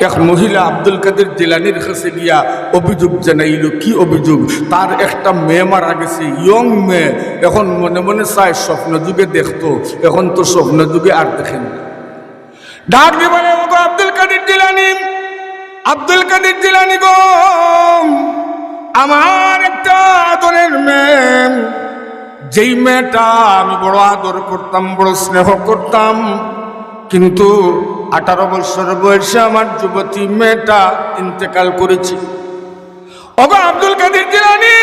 এক মহিলা আব্দুল কাদের জিলানির কাছে গিয়া অভিযোগ জানাইল। কি অভিযোগ? তার একটা মেয়ে মারা গেছে, ইয়ং মেয়ে। এখন মনে মনে চায় স্বপ্ন যুগে দেখতো, এখন তো স্বপ্ন যুগে আর দেখেন না। ডাক দিয়ে বলে, আব্দুল কাদের জিলানি, আব্দুল কাদের জিলানি গো, আমার একটা আদরের মেয়ে, যেই মেয়েটা আমি বড় আদর করতাম, বড় স্নেহ করতাম, কিন্তু 18 বছর বয়সে আমার যুবতী মেয়েটা ইন্তেকাল করেছে। ওগো আব্দুল কাদের জিলানি,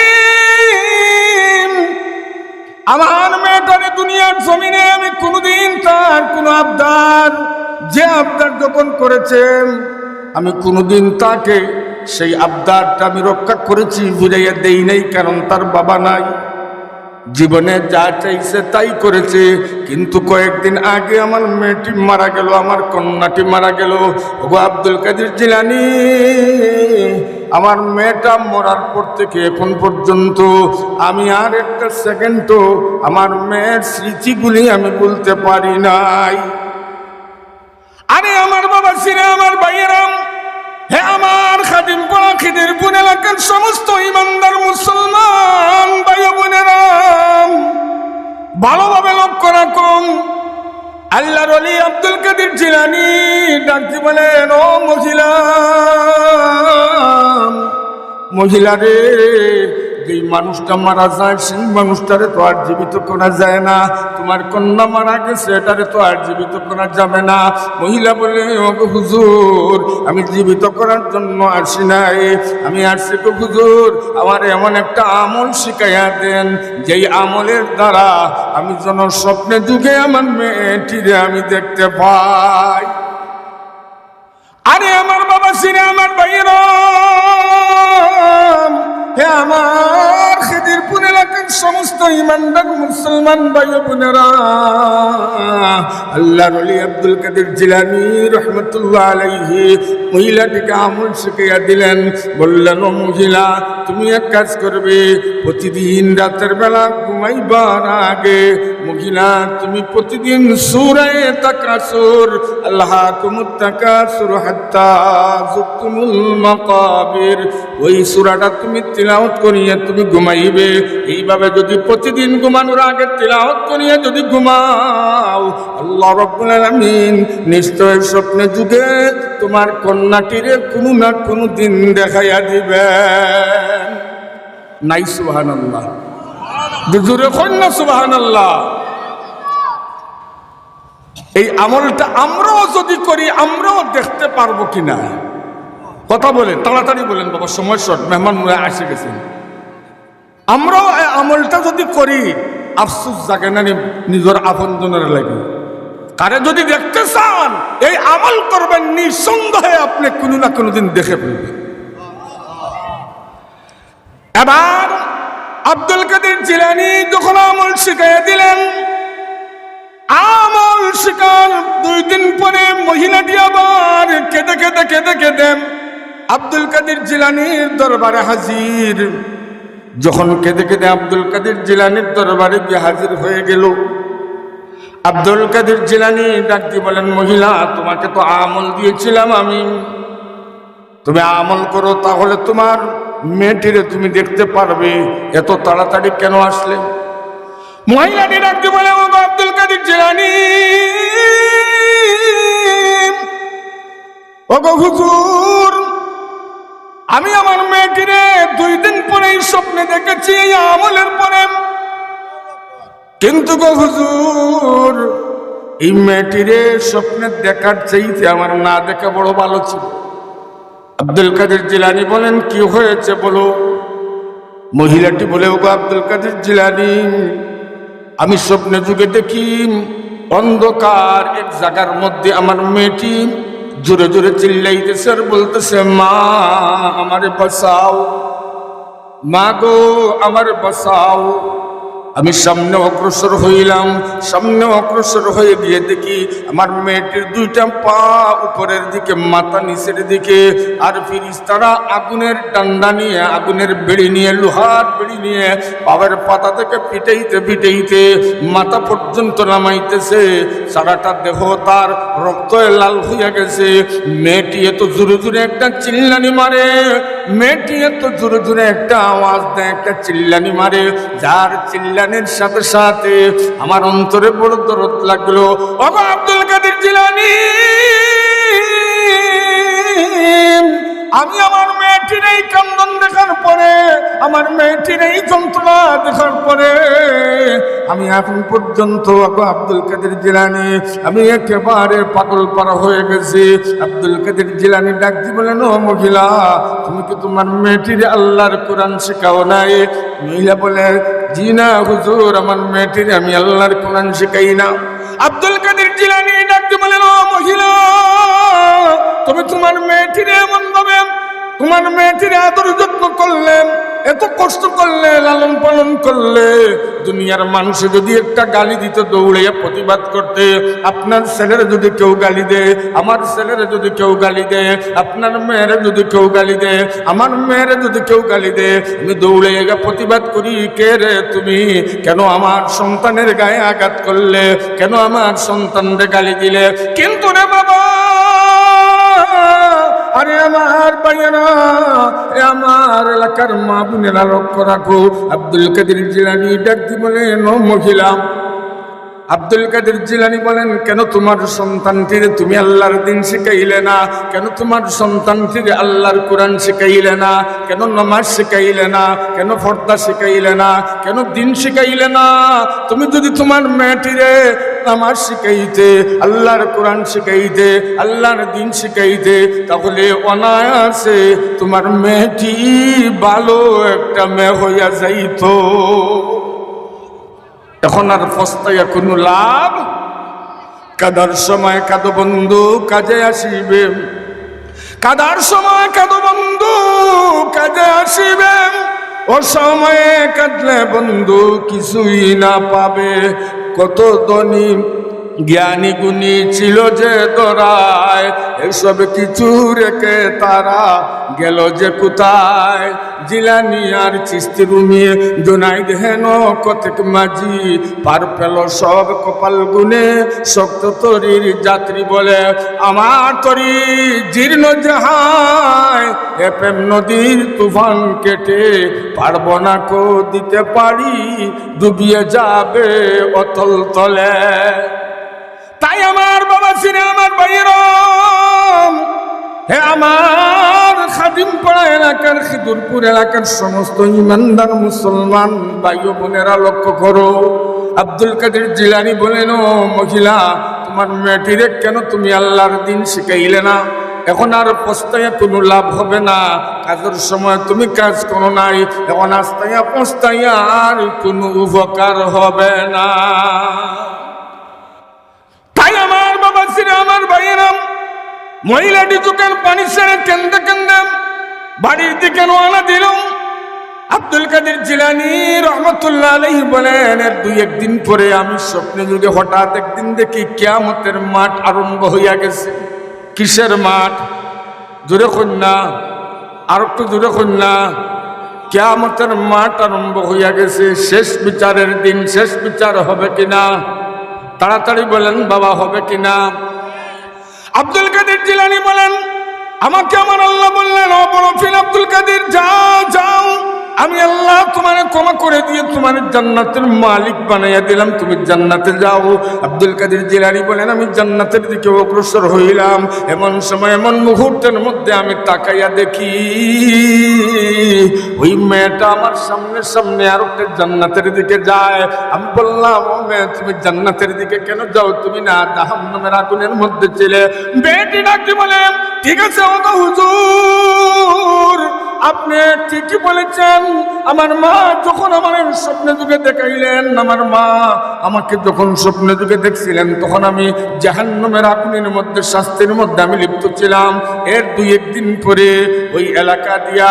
আমার মেয়েটারে দুনিয়ার জমিনে আমি কোনোদিন তার কোনো আবদার, যে আবদার যখন করেছেন আমি কোনোদিন তাকে সেই আবদারটা আমি রক্ষা করেছি, বুঝাইয়া দেই নাই, কারণ তার বাবা নাই। জীবনে যা চাইছে তাই করেছে। কিন্তু কয়েকদিন আগে আমার মেয়েটি মারা গেল, আমার কন্যাটি মারা গেল। ওগো আব্দুল কাদের জিলানি, আমার মেয়েটা মরার পর থেকে এখন পর্যন্ত আমি আর একটা সেকেন্ডও আমার মেয়ের স্মৃতিগুলি আমি বলতে পারি নাই। আরে আমার বাবা সিনে, আমার ভাইয়েরাম, হে আমার খাদিম পড়া খিদিরপুর এলাকার সমস্ত ইমানদার মুসলমান ভাই বোনেরাম, ভালোভাবে লক্ষ্য রাখুন। আল্লাহর ওলি আব্দুল কাদের জিলানি ডাকতে বলেন, ও মহিলা রে, যে মানুষটা মারা যায় সেই মানুষটারে তো আর জীবিত করা যায় না। তোমার কন্যা মারা গেছে, এটারে তো আর জীবিত করা যাবে না। মহিলা বলে, ওগো হুজুর, আমি জীবিত করার জন্য আসি নাই, আমি আসছি গো হুজুর, আমার এমন একটা আমল শিখাইয়া দেন, যেই আমলের দ্বারা আমি যেন স্বপ্নে যুগে আমার মেয়েটিরে আমি দেখতে পাই। আরে আমার বাবা সিনে, আমার ভাইয়েরা, হে আমার খিদিরপুর এলাকার সমস্ত ইমানদার মুসলমান ভাই বোনেরা, আল্লাহর ওলি আব্দুল কাদের জিলানী রহমতুল্লাহ আলাইহি মহিলাটিকে আমল শিখিয়ে দিলেন। বললেন, ও মহিলা, তুমি এক কাজ করবে, প্রতিদিন রাতের বেলা ঘুমাইবার আগে মহিলা তুমি প্রতিদিন সূরা তাকাসুর, আল্লাহকুমুত তাকাসুর হাত্তা যুরতুমুল মাকাবির, ওই সূরাটা তুমি তিলাওয়াত করিয়ে তুমি ঘুমাইবে। এইভাবে যদি প্রতিদিন ঘুমানোর আগে তিলাওয়াত করিয়ে যদি ঘুমাও, আল্লাহ রাব্বুল আলামিন নিশ্চয় স্বপ্নে যুগে তোমার কন্যাটিরে কোনো না কোনো দিন দেখাইয়া দিবেন। নাই সুবহানাল্লাহ, জোরে কন্যা সুবহানাল্লাহ। এই আমলটা আমরাও যদি করি, আমরাও দেখতে পারবো কিনা? কথা বলেন, তাড়াতাড়ি বলেন বাবা, সময় শর্ট, মেহমান আসে গেছেন। আমরাও এই আমলটা যদি করি, আফসোস জাগে না নিজের আপনজনের লাগে? কারে যদি দেখতে চান এই আমল করবেন, নিঃসন্দেহে আপনি কোনো না কোনোদিন দেখে ফেলবেন। এবার আব্দুল কাদের জিলানী যখন আমল শিখাইয়া দিলেন, আমল শিখার 2 দিন পরে মহিলাটি আবার কেঁদে কেঁদে কেঁদে কেঁদে আব্দুল কাদের জিলানীর দরবারে হাজির। যখন কেঁদে কেঁদে আব্দুল কাদের জিলানীর দরবারে গিয়ে হাজির হয়ে গেল, আব্দুল কাদের জিলানী ডাক দিয়ে বলেন, মহিলা, তোমাকে তো আমল দিয়েছিলাম আমি, তুমি আমল করো, তাহলে তোমার মেয়েটিরে তুমি দেখতে পারবে, এত তাড়াতাড়ি কেন আসলে? মহিলাটি ডাক দিয়ে বলে, ও আব্দুল কাদের জিলানী, ওগো হুজুর, আমি আমার মেয়েটিরে 2 দিন পরেই স্বপ্নে দেখেছি এই আমলের পরে, কিন্তু গো হুজুর, এই মেয়েটিরে স্বপ্নে দেখার চাইতে আমার না দেখা বড় ভালো ছিল। আব্দুল কাদের জিলানী বলেন, কি হয়েছে বলো? মহিলাটি বলে, ওগো আব্দুল কাদের জিলানী, আমি স্বপ্নে যুগে দেখি অন্ধকার এক জায়গার মধ্যে আমার মেয়েটি জোরে জোরে চিল্লাইতেছে আর বলতেছে, মা আমারে বাঁচাও, মা গো আমারে বাঁচাও। আমি সামনে অগ্রসর হইলাম। সামনে অগ্রসর হয়ে গিয়ে দেখি আমার মেয়েটির দুইটা পা উপরের দিকে, মাথা নিচের দিকে, আর ফেরেশতারা আগুনের ডান্ডা নিয়ে, আগুনের বেড়ি নিয়ে, লোহার বেড়ি নিয়ে পায়ের পাতা থেকে পিটাইতে পিটাইতে মাথা পর্যন্ত নামাইতেছে। সারাটা দেহ তার রক্ত লাল হইয়া গেছে। মেয়েটি এত জোরে জোরে একটা চিল্লানি মারে, মেয়েটি এত জোরে জোরে একটা আওয়াজ দেয়, একটা চিল্লানি মারে, যার চিল্লানির সাথে সাথে আমার অন্তরে বড় দরদ লাগলো। ওগো আব্দুল কাদের জিলানী, আমি আমার মেয়েটির এই কান্দন দেখার পরে, আমার মেয়েটির এই যন্ত্রণা দেখার পরে আমি এখন পর্যন্ত আব্দুল কাদের জিলানী আমি একেবারে পাগল পারা হয়ে গেছি। আব্দুল কাদের জিলানী ডাক দিয়ে বলেন, ও মহিলা, তুমি কি তোমার মেয়েটির আল্লাহর কোরআন শেখাও নাই? মহিলা বলে, জি না হুজুর, আমার মেয়েটির আমি আল্লাহর কোরআন শেখাই না। আব্দুল কাদের জিলানী ডাক দিয়ে বলেন, ও মহিলা, তুমি তোমার মেয়েটির এমন ভাবে তোমার মেয়েটির আদর যত্ন করলে, এত কষ্ট করলে, লালন পালন করলে, দুনিয়ার মানুষে যদি একটা গালি দিত দৌড়াইয়া প্রতিবাদ করতে। আপনার ছেলেরা যদি কেউ গালি দেয়, আমার ছেলেরা যদি কেউ গালি দেয়, আপনার মেয়েরা যদি কেউ গালি দেয়, আমার মেয়েরা যদি কেউ গালি দেয়, আমি দৌড়াইয়া প্রতিবাদ করি, কে রে তুমি? কেন আমার সন্তানের গায়ে আঘাত করলে? কেন আমার সন্তানরে গালি দিলে? কিন্তু রে বাবা, আরে আমার ভাইয়েরা, আমার এলাকার মা বোনেরা লক্ষ্য রাখো। আব্দুল কাদের জিলানী ডাক দিয়ে বলেন, ও মহিলা, আব্দুল কাদের জিলানী বলেন, কেন তোমার সন্তানটির তুমি আল্লাহর দিন শিখাইলে না? কেন তোমার সন্তানটির আল্লাহর কোরআন শিখাইলে না? কেন নামাজ শিখাইলে না? কেন পর্দা শিখাইলে না? কেন দিন শিখাইলে না? তুমি যদি তোমার মেয়েটিরে নামাজ শিখাইতে, আল্লাহর কোরআন শিখাইতে, আল্লাহর দিন শিখাইতে, তাহলে অনায়াসে তোমার মেয়েটি ভালো একটা মেয়ে হইয়া যাইতো। এখন আর পস্তাইয়া কোনো লাভ? কাদার সময় কাঁদো বন্ধু, কাজে আসিবে। কাদার সময় কাঁদো বন্ধু, কাজে আসিবে। ও সময়ে কাঁদলে বন্ধু কিছুই না পাবে। কত ধনী জ্ঞানী গুণী ছিল যে দরায়, এসব কিছু রেখে তারা গেল যে কোথায়। জিলানী আর চিশতি রুমি জুনাইদ হেন কতক মাঝি, পার পেল সব কপাল গুনে। শক্ত তরির যাত্রী বলে, আমার তরি জীর্ণ জাহায়, এ প্রেম নদীর তুফান কেটে পারব না কো দিতে পারি, ডুবিয়ে যাবে অতল তলে। তাই আমার বাবা সিনে, আমার ভাইয়েরাম, হে আমার খাদিমপাড়া এলাকার, খিদুরপুর এলাকার সমস্ত ইমানদার মুসলমান ভাই বোনেরা লক্ষ্য করো। আব্দুল কাদের জিলানী বলেন, ও মহিলা, তোমার মেয়েটিরে কেন তুমি আল্লাহর দিন শিখাইলে না? এখন আর পস্তাইয়া কোনো লাভ হবে না। কাজের সময় তুমি কাজ করো নাই, এখন আস্তাইয়া পস্তাইয়া আর কোনো উপকার হবে না। তাই আমার বাবা সিনে, আমার ভাইয়েরাম, মহিলাটি চোখের পানি ছেড়ে কেন্দে কেন্দে বাড়ির দিকে রওনা দিল। আব্দুল কাদের জিলানী রহমতুল্লাহ আলাইহি বলেন, এর দুই একদিন পরে আমি স্বপ্নে যুগে হঠাৎ একদিন দেখি কিয়ামতের মাঠ আরম্ভ হইয়া গেছে। কিসের মাঠ? জোরে কন্যা, আর একটু জোরে কন্যা। কিয়ামতের মাঠ আরম্ভ হইয়া গেছে। শেষ বিচারের দিন, শেষ বিচার হবে কিনা? তাড়াতাড়ি বলেন বাবা, হবে কিনা? আব্দুল কাদের জিলানী বলেন, আমাকে আমার আল্লাহ বললেন, ও বড় ফিল আব্দুল কাদের, যাও যাও, আমি আল্লাহ তোমার ক্ষমা করে দিয়ে তোমার জান্নাতের মালিক বানাইয়া দিলাম, তুমি জান্নাতে যাও। আব্দুল কাদের জিলানী বলেন, আমি জান্নাতের দিকে অগ্রসর হইলাম। এমন সময়, এমন মুহূর্তের মধ্যে আমি তাকাইয়া দেখি ওই মেয়েটা আমার সামনে সামনে আর একটা জান্নাতের দিকে যায়। আমি বললাম, ও মেয়ে, তুমি জান্নাতের দিকে কেন যাও? তুমি না জাহান্নামের আগুনের মধ্যে ছিলে? মেয়েটি ডাকি বলে, ঠিক আছে ও হুজুর, আপনি ঠিকই বলেছেন। আমার মা যখন আমার স্বপ্নে যুগে দেখাইলেন, আমার মা আমাকে যখন স্বপ্নে যুগে দেখছিলেন, তখন আমি জাহান্নামের আগুনের মধ্যে, শাস্তির মধ্যে আমি লিপ্ত ছিলাম। এর দুই একদিন পরে ওই এলাকা দিয়া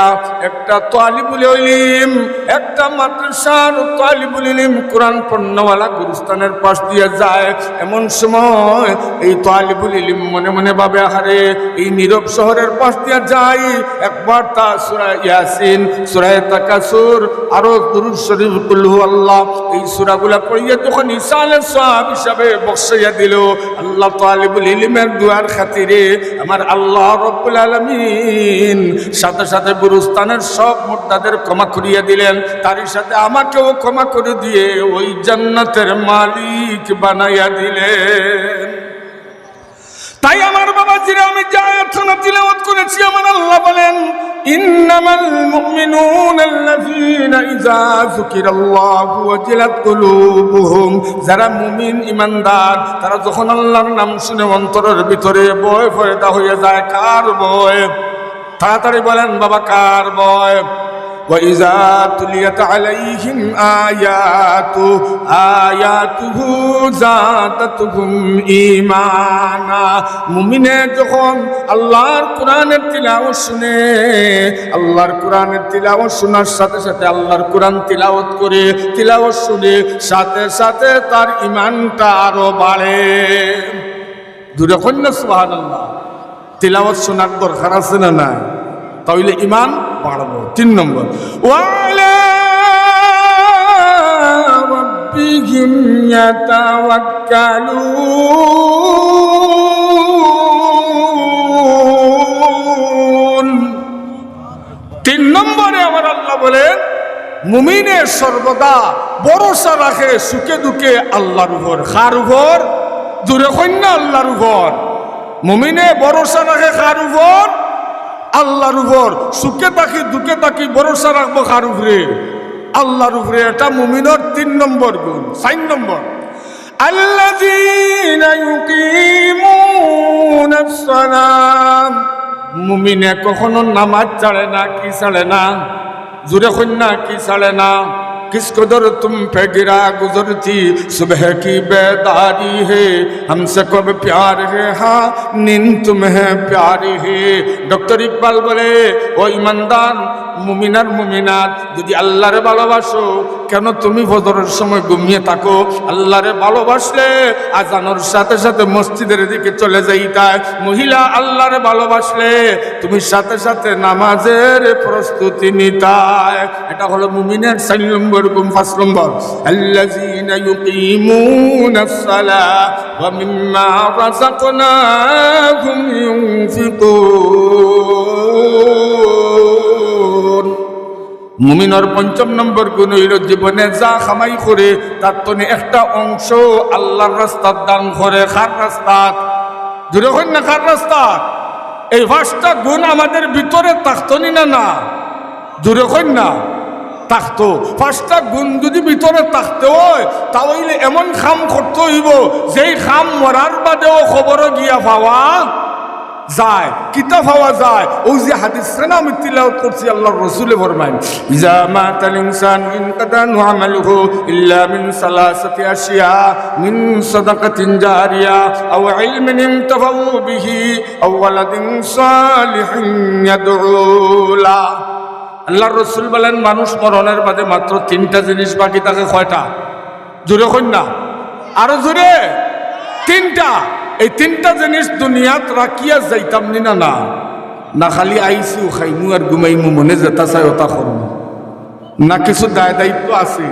একটা তালিবুল ইলম, একটা মাদ্রাসার তালিবুল ইলম কোরআন পড়নেওয়ালা গুরুস্থানের পাশ দিয়ে যায়। এমন সময় এই তালিবুল ইলম মনে মনে ভাবে, আহারে এই নীরব শহরের পাশ দিয়ে যাই, একবার তা সূরা ইয়াসিন, সূরা তাকাসুর, আরো দুরূদ শরীফ, কুল হুয়াল্লাহ, এই সূরাগুলা পড়িয়ে যখন ইসালের সওয়াব হিসাবে বসাইয়া দিল, আল্লাহ তালিবুল ইলমের দুয়ার খাতিরে আমার আল্লাহ রব্বুল আলামিন সাথে সাথে গুরুস্থানের সব মুর্তাদের ক্ষমা করিয়া দিলেন, তারই সাথে আমাকেও ক্ষমা করে দিয়ে ওই জান্নাতের মালিক বানাইয়া দিলেন। তাই আমার বাবাজিরা, আমি যে আয়াতখানা তিলাওয়াত করেছি, আমার আল্লাহ বলেন, ইন্নামাল মুমিনুনা আল্লাযীনা ইযা যুকিরাল্লাহু ওয়াজিলাত কুলুবুহুম, যারা মুমিন ইমানদার তারা যখন আল্লাহর নাম শুনে অন্তরের ভিতরে ভয় পয়দা হয়ে যায়। কার ভয়? তাড়াতাড়ি বলেন বাবা, কার ভয়? وَإِذَا تُلِيَتْ عَلَيْهِمْ آيَاتُهُ زَادَتْهُمْ إِيمَانًا। মুমিনে যখন আল্লাহর কোরআনের তিলাওয়াত শুনে, আল্লাহর কোরআনের তিলাওয়াত শোনার সাথে সাথে আল্লাহর কোরআন তিলাওয়াত করে, তিলাওয়াত শুনে সাথে সাথে তার ঈমানটা আরো বাড়ে। দূরে কন্যা সুবহানাল্লাহ। তিলাওয়াত শোনার দরকার আছে না নাই? তাহলে ঈমান বাড়বো। 3 নম্বর, ওয়ালা রাব্বিহিম ইয়াতাওয়াক্কালুন। 3 নম্বরে আমার আল্লাহ বলেন, মুমিনের সর্বদা ভরসা রাখে সুখে দুঃখে আল্লাহর উপর। কার উপর? দূরে কন্যা আল্লাহর উপর। মুমিনে ভরসা রাখে কার উপর? আল্লাহর উপর। সুখে থাকি দুঃখে থাকি ভরসা রাখবো কার উপরে? আল্লাহর উপরে। এটা মুমিনের 3 নম্বর গুণ। 4 নম্বর, আল্লাযীনা ইউকিমুনাস সালাম। মুমিনে কখনো নামাজ ছাড়ে না। কি ছাড়ে না? জোরে কন্যা, কি ছাড়ে না? किस कदर तुम पे गिरा गुजरती सुबह की बेदारी है, हमसे कब प्यार है, हाँ नींद तुम्हें प्यारी है। डॉक्टर इकबाल बोले, ओ ईमानदार মুমিনার মুমিনাত, যদি আল্লাহরে ভালোবাসো, কেন তুমি ফজরের সময় ঘুমিয়ে থাকো? আল্লাহরে ভালোবাসলে আজানের সাথে সাথে মসজিদের দিকে চলে যাইতায়। মহিলা আল্লাহরে ভালোবাসলে তুমি সাথে সাথে নামাজের প্রস্তুতি নিতায়। এটা হলো মুমিনের 4 নম্বর গুণ। 5 নম্বর, আল্লাযীনা ইউকিমুনাস সালাহ ওয়া মিম্মা রাযাকনাহুম ইউনফিকুন। মুমিনের 5 নম্বর গুণ হইল, জীবনে যা খামাই করে তার তনে একটা অংশ আল্লাহর রাস্তার দান করে। কার রাস্তা? দূরে হন না, কার রাস্তা? এই 5টা গুণ আমাদের ভিতরে থাকতনি না? না, দূরে হন না, থাকতো। 5টা গুণ যদি ভিতরে থাকতে হয়, তাহলে এমন খাম করতে হইব যেই খাম মরার বাদেও খবরও গিয়া পাওয়া যায়। কিতা পাওয়া যায়? ওই যে হাদিসে না আমি তিলাওয়াত করছি, আল্লাহর রাসূলে ফরমায়, ইজা মাতাল ইনসান ইনকাদা আমালুহু ইল্লা মিন সালাসাতি আশিয়া, মিন সাদাকাতিন জারিয়া আও ইলমিন ইনতাফাউ বিহি আও ওয়ালাদিন সালিহিন ইয়াদউলা। আল্লাহর রাসূল বলেন, মানুষ মরণের বাদে মাত্র 3টা জিনিস বাকি থাকে। কয়টা? জোরে কই না, আরো জোরে। 3টা। এই 3টা জিনিস দুনিয়াত রাখিয়া যাইতাম না। না না, খালি আইসিও খাইমু আর ঘুমাইমু, মনে যেটা চাই ওটা করবো না। কিছু দায় দায়িত্ব আছে,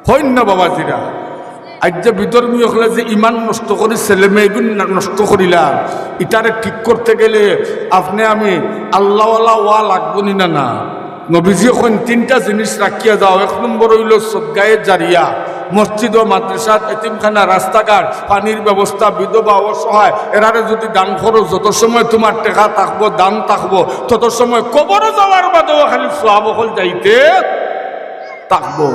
হয় না বাবাজিরা? আজ যে বিধর্মী হলে যে ইমান নষ্ট করে ছেলে মেয়েগুলো নষ্ট করিলাম, এটারে ঠিক করতে গেলে আপনি আমি আল্লাহওয়ালা ওয়া লাগবো না। না, নবীজি এখন 3টা জিনিস রাখিয়া যাও। 1 নম্বর হইল সদগায়ে জারিয়া, মসজিদ ও মাদ্রাসা, এতিমখানা, রাস্তাঘাট, পানির ব্যবস্থা, বিধবা অসহায় এরারে যদি দান করো, যত সময় তোমার টেকা থাকবো, দান থাকবো, তত সময় কবরে যাওয়ার বাদেও খালি সওয়াব হল যাইতে থাকবো।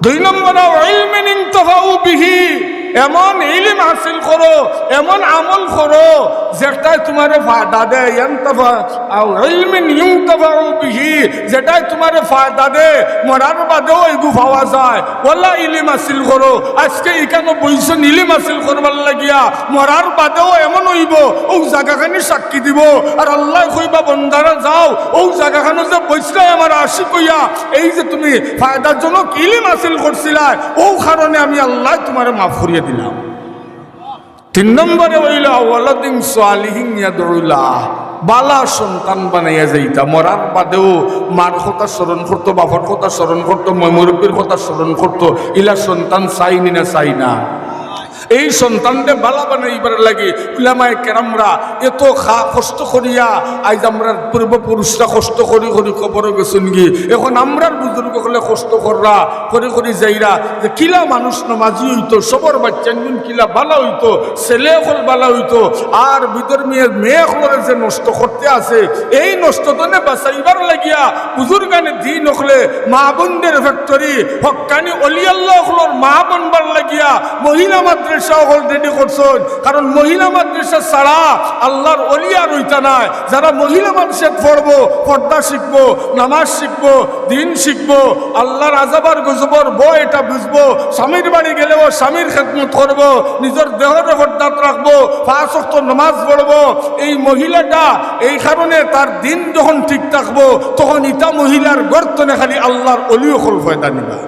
2 নম্বর, ইলমিন ইনতাফাউ বিহি, এমন ইলম হাসিল করো, এমন আমল করো যেটাই তোমারে ফায়দা দেয়, ইয়ানতাফা আও ইলমিন ইউনতাফাউ বিহি, যেটাই তোমারে ফায়দা দেয় মরার বাদেও এগু পাওয়া যায়। ওলা ইলম হাসিল করো। আজকে এখানে বইছেন ইলম হাসিল করবার লাগিয়া, মরার বাদেও এমন হইব ও জায়গাখানি সাক্ষী দিব। আর আল্লাহ কইবা বন্দারা যাও ও জায়গাখানে যে বইসলাই আমার আশিক হইয়া এই যে তুমি ফায়দার জন্য ইলম হাসিল করছিলা, ও কারণে আমি আল্লাহ তোমারে মাফ করিয়ে দিলাম। 3 নম্বরে হইল ওয়ালাদিন সালিহিন ইয়াদউলাহ, বালা সন্তান বানাইয়া যাইতা। মরার বাদেও মার কথা স্মরণ করতো, বাবার কথা স্মরণ করতো, মুরব্বীর কথা স্মরণ করতো। ইলা সন্তান চাইনি না চাই না, এই সন্তানকে বালা বানাইবার লাগে উলামায়ে কেরামরা এত কষ্ট করিয়া আজ আমরা পূর্বপুরুষরা কষ্ট করি করি খবরও গেছেন গি। এখন আমরার বুজুর্গ হলে কষ্ট কররা করি যাইরা যে কিলা মানুষ নমাজি হইতো, সবর বাচ্চা কিলা বালা হইতো, ছেলে হল বালা হইতো। আর বিদর মেয়ে হলে যে নষ্ট করতে আছে, এই নষ্ট দনে বাঁচাইবার লাগিয়া বুজুর্গানে দিন হলে মা বোনদের ফ্যাক্টরি হকানি অলিয়াল্লাহ হলোর মা বনবার লাগিয়া মহিলা মাদ্রাসা রেডি করছেন। কারণ মহিলা মাদ্রাসা ছাড়া আল্লাহর অলিয়া রইতা নাই। যারা মহিলা মাদ্রাসা পড়বো, পর্দা শিখবো, নামাজ শিখবো, দিন শিখবো, আল্লাহর আযাবার গজবর বই এটা বুঝবো, স্বামীর বাড়ি গেলেও স্বামীর খেদমত করবো, নিজের দেহর পর্দাত রাখবো, 5 ওয়াক্ত নামাজ পড়বো, এই মহিলাটা এই কারণে তার দিন যখন ঠিক থাকবো তখন ইটা মহিলার গর্তনে খালি আল্লাহর অলিও হল ফয়দা নিবা।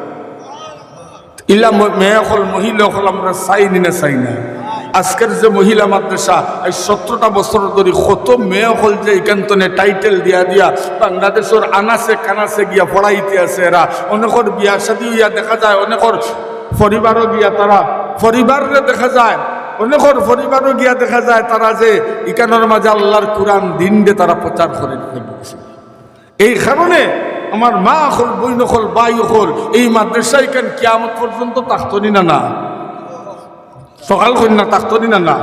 ইলা মেয়ে হল মহিলা হল আমরা চাইনি না চাই না। আজকের যে মহিলা মাদ্রাসা এই 17টা বছর ধরে কত মেয়ে হল যে এখানে টাইটেল দিয়া দিয়া বাংলাদেশের আনাসে কানাসে গিয়া পড়াইতে আছে। এরা অনেকর বিয়া শাদী হইয়া দেখা যায়, অনেকর পরিবারও গিয়া তারা পরিবারে দেখা যায়, অনেকর পরিবারও গিয়া দেখা যায় তারা যে ইকানোর মাঝে আল্লাহর কোরআন দিন দিয়ে তারা প্রচার করে দিচ্ছে। এই কারণে আমার মা হল, বই নকল, বাই হল, এই মাদ্রাসায় কেন কিয়ামত পর্যন্ত তাকতনি না, সকাল কন্যা তাকতনি না।